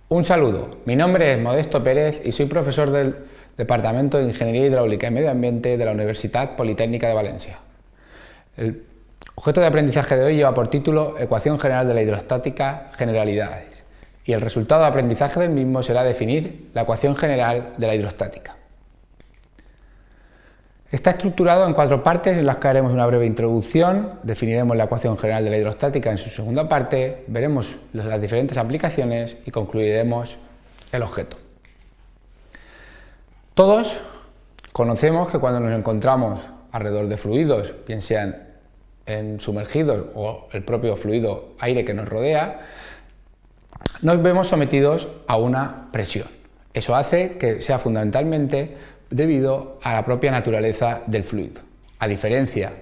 Un saludo, mi nombre es Modesto Pérez y soy profesor del Departamento de Ingeniería Hidráulica y Medio Ambiente de la Universidad Politécnica de Valencia. El objeto de aprendizaje de hoy lleva por título Ecuación general de la hidrostática, generalidades, y el resultado de aprendizaje del mismo será definir la ecuación general de la hidrostática. Está estructurado en 4 partes en las que haremos una breve introducción, definiremos la ecuación general de la hidrostática en su segunda parte, veremos las diferentes aplicaciones y concluiremos el objeto. Todos conocemos que cuando nos encontramos alrededor de fluidos, bien sean sumergidos o el propio fluido aire que nos rodea, nos vemos sometidos a una presión. Eso hace que sea fundamentalmente debido a la propia naturaleza del fluido. A diferencia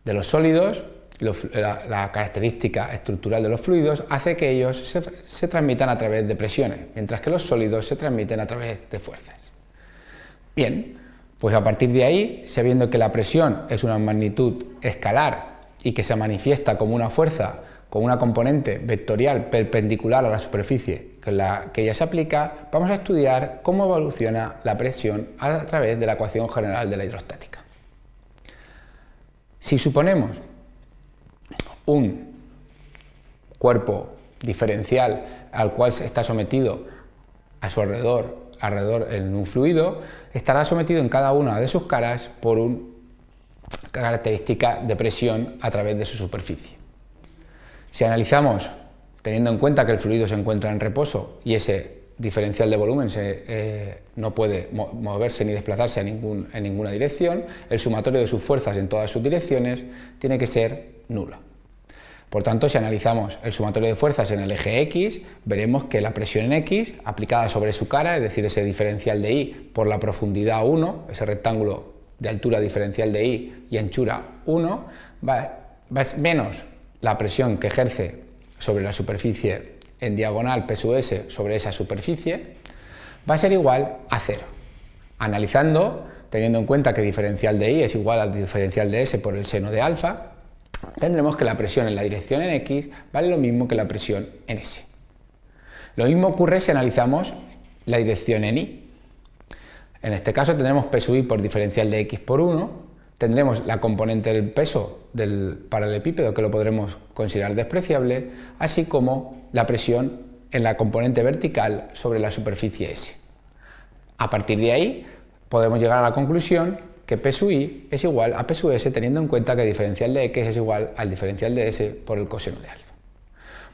de los sólidos, la característica estructural de los fluidos hace que ellos se transmitan a través de presiones, mientras que los sólidos se transmiten a través de fuerzas. Bien, pues a partir de ahí, sabiendo que la presión es una magnitud escalar y que se manifiesta como una fuerza con una componente vectorial perpendicular a la superficie con la que ella se aplica, vamos a estudiar cómo evoluciona la presión a través de la ecuación general de la hidrostática. Si suponemos un cuerpo diferencial al cual está sometido a su alrededor en un fluido, estará sometido en cada una de sus caras por una característica de presión a través de su superficie. Si analizamos, teniendo en cuenta que el fluido se encuentra en reposo y ese diferencial de volumen no puede moverse ni desplazarse en ninguna dirección, el sumatorio de sus fuerzas en todas sus direcciones tiene que ser nulo. Por tanto, si analizamos el sumatorio de fuerzas en el eje X, veremos que la presión en X aplicada sobre su cara, es decir, ese diferencial de Y por la profundidad 1, ese rectángulo de altura diferencial de Y y anchura 1, va menos la presión que ejerce sobre la superficie en diagonal P sub S sobre esa superficie, va a ser igual a 0. Analizando, teniendo en cuenta que diferencial de Y es igual al diferencial de S por el seno de alfa, tendremos que la presión en la dirección en X vale lo mismo que la presión en S. Lo mismo ocurre si analizamos la dirección en Y. En este caso tendremos P sub I por diferencial de X por 1, tendremos la componente del peso del paralelepípedo, que lo podremos considerar despreciable, así como la presión en la componente vertical sobre la superficie S. A partir de ahí podemos llegar a la conclusión que P sub I es igual a P sub S, teniendo en cuenta que el diferencial de X es igual al diferencial de S por el coseno de alfa.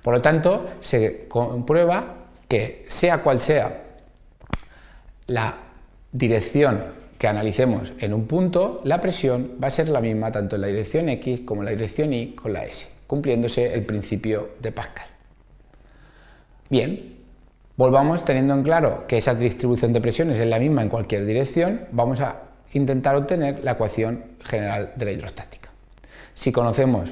Por lo tanto, se comprueba que sea cual sea la dirección que analicemos en un punto, la presión va a ser la misma tanto en la dirección X como en la dirección Y con la S, cumpliéndose el principio de Pascal. Bien, volvamos teniendo en claro que esa distribución de presiones es la misma en cualquier dirección, vamos a intentar obtener la ecuación general de la hidrostática. Si conocemos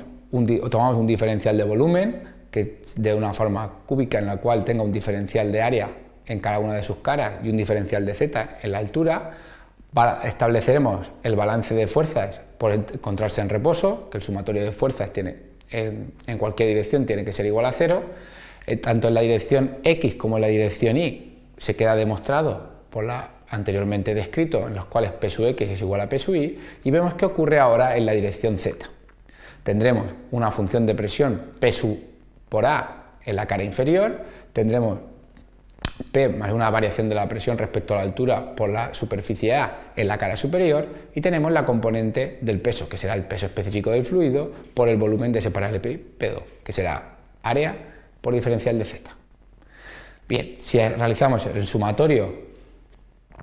tomamos un diferencial de volumen, que de una forma cúbica en la cual tenga un diferencial de área en cada una de sus caras y un diferencial de z en la altura, estableceremos el balance de fuerzas por encontrarse en reposo, que el sumatorio de fuerzas en cualquier dirección tiene que ser igual a 0, tanto en la dirección X como en la dirección Y se queda demostrado por la anteriormente descrito, en los cuales P sub X es igual a P sub Y, y vemos qué ocurre ahora en la dirección Z. Tendremos una función de presión P sub por A en la cara inferior, tendremos P más una variación de la presión respecto a la altura por la superficie A en la cara superior, y tenemos la componente del peso, que será el peso específico del fluido, por el volumen de ese paralelepípedo, que será área por diferencial de Z. Bien, si realizamos el sumatorio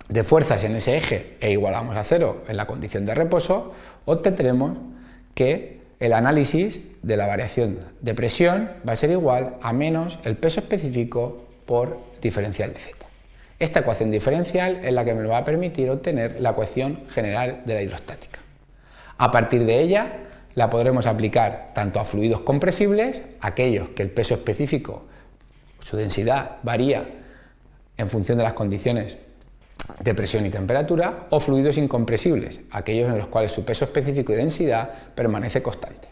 de fuerzas en ese eje e igualamos a 0 en la condición de reposo, obtendremos que el análisis de la variación de presión va a ser igual a menos el peso específico por diferencial de Z. Esta ecuación diferencial es la que me va a permitir obtener la ecuación general de la hidrostática. A partir de ella la podremos aplicar tanto a fluidos compresibles, aquellos que el peso específico, su densidad varía en función de las condiciones de presión y temperatura, o fluidos incompresibles, aquellos en los cuales su peso específico y densidad permanece constante.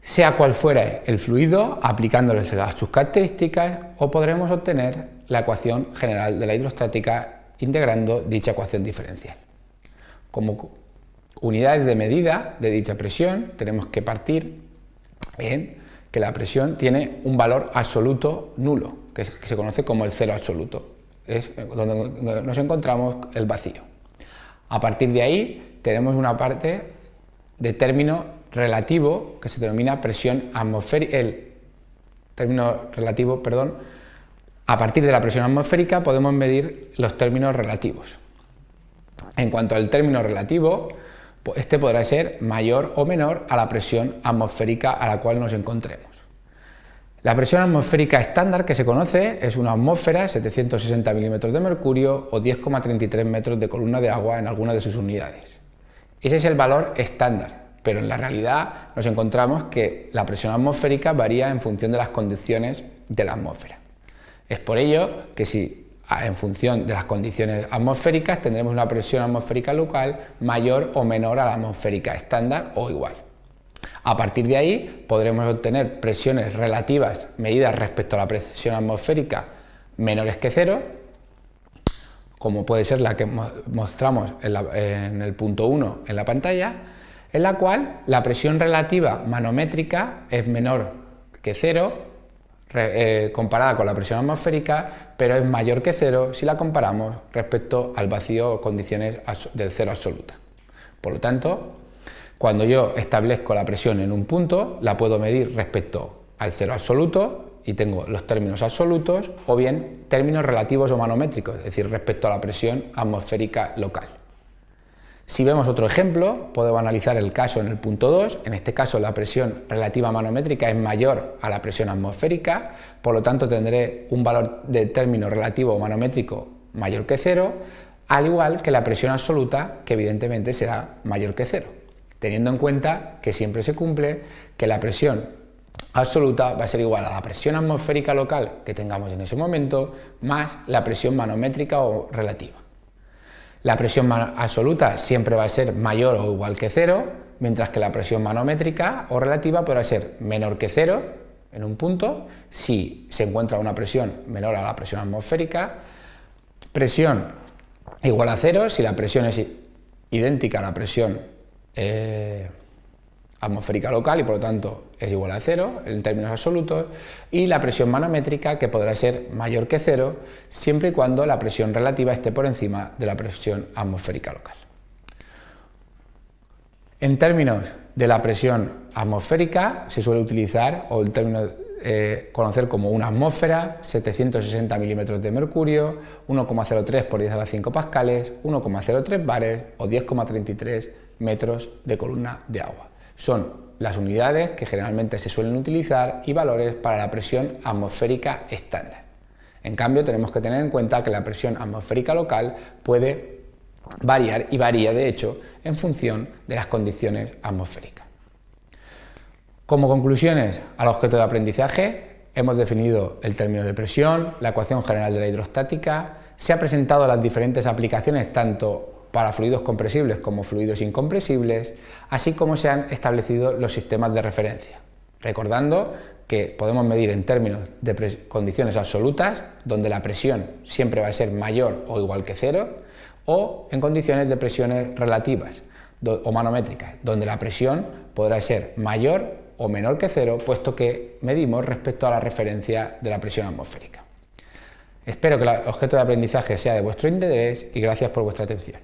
sea cual fuera el fluido, aplicándoles sus características, o podremos obtener la ecuación general de la hidrostática integrando dicha ecuación diferencial. Como unidades de medida de dicha presión, tenemos que partir en que la presión tiene un valor absoluto nulo, que se conoce como el cero absoluto. Es donde nos encontramos el vacío. A partir de ahí tenemos una parte de término relativo que se denomina presión atmosférica. El término relativo, perdón, a partir de la presión atmosférica podemos medir los términos relativos. En cuanto al término relativo, este podrá ser mayor o menor a la presión atmosférica a la cual nos encontremos. La presión atmosférica estándar que se conoce es una atmósfera, 760 milímetros de mercurio o 10,33 metros de columna de agua en alguna de sus unidades. Ese es el valor estándar, pero en la realidad nos encontramos que la presión atmosférica varía en función de las condiciones de la atmósfera. Es por ello que si en función de las condiciones atmosféricas tendremos una presión atmosférica local mayor o menor a la atmosférica estándar o igual. A partir de ahí podremos obtener presiones relativas medidas respecto a la presión atmosférica menores que cero, como puede ser la que mostramos en el punto 1 en la pantalla, en la cual la presión relativa manométrica es menor que cero comparada con la presión atmosférica, pero es mayor que cero si la comparamos respecto al vacío o condiciones del cero absoluta. Por lo tanto, cuando yo establezco la presión en un punto, la puedo medir respecto al cero absoluto y tengo los términos absolutos, o bien términos relativos o manométricos, es decir, respecto a la presión atmosférica local. Si vemos otro ejemplo, podemos analizar el caso en el punto 2, en este caso la presión relativa manométrica es mayor a la presión atmosférica, por lo tanto tendré un valor de término relativo o manométrico mayor que cero, al igual que la presión absoluta, que evidentemente será mayor que cero, teniendo en cuenta que siempre se cumple que la presión absoluta va a ser igual a la presión atmosférica local que tengamos en ese momento, más la presión manométrica o relativa. La presión absoluta siempre va a ser mayor o igual que cero, mientras que la presión manométrica o relativa podrá ser menor que cero en un punto, si se encuentra una presión menor a la presión atmosférica, presión igual a cero si la presión es idéntica a la presión atmosférica local y por lo tanto es igual a cero en términos absolutos, y la presión manométrica, que podrá ser mayor que cero siempre y cuando la presión relativa esté por encima de la presión atmosférica local. En términos de la presión atmosférica se suele utilizar o el término conocer como una atmósfera, 760 milímetros de mercurio, 1,03 por 10 a la 5 pascales, 1,03 bares o 10,33 metros de columna de agua. Son las unidades que generalmente se suelen utilizar y valores para la presión atmosférica estándar. En cambio, tenemos que tener en cuenta que la presión atmosférica local puede variar y varía, de hecho, en función de las condiciones atmosféricas. Como conclusiones al objeto de aprendizaje, hemos definido el término de presión, la ecuación general de la hidrostática, se han presentado las diferentes aplicaciones tanto para fluidos compresibles como fluidos incompresibles, así como se han establecido los sistemas de referencia, recordando que podemos medir en términos de condiciones absolutas, donde la presión siempre va a ser mayor o igual que cero, o en condiciones de presiones relativas o manométricas, donde la presión podrá ser mayor o menor que cero, puesto que medimos respecto a la referencia de la presión atmosférica. Espero que el objeto de aprendizaje sea de vuestro interés y gracias por vuestra atención.